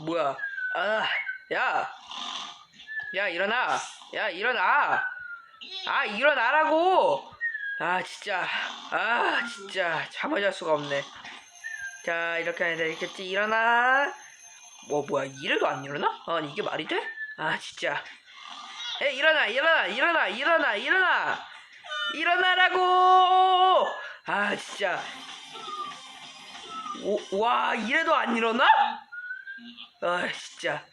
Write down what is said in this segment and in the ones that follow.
뭐야? 야, 야, 일어나. 야, 일어나. 일어나라고. 진짜 잠을 잘 수가 없네. 자, 이렇게 해야 되겠지. 일어나. 뭐야? 이래도 안 일어나? 아니, 이게 말이 돼? 진짜. 일어나. 일어나라고. 진짜. 와, 이래도 안 일어나? 진짜.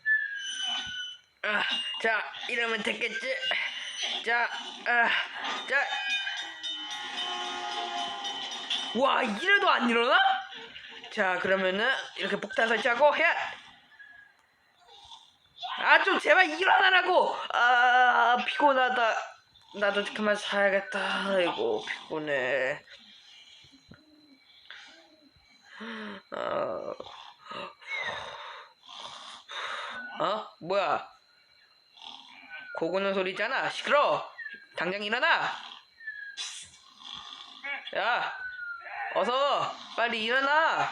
자, 이러면 됐겠지. 자, 자. 와, 이래도 안 일어나? 자, 그러면은 이렇게 폭탄 설치하고 해야. 좀 제발 일어나라고. 피곤하다. 나도 그만 자야겠다. 아이고, 피곤해. 뭐야? 고고는 소리잖아. 시끄러. 당장 일어나. 야, 어서 빨리 일어나.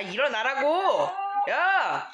일어나라고. 야,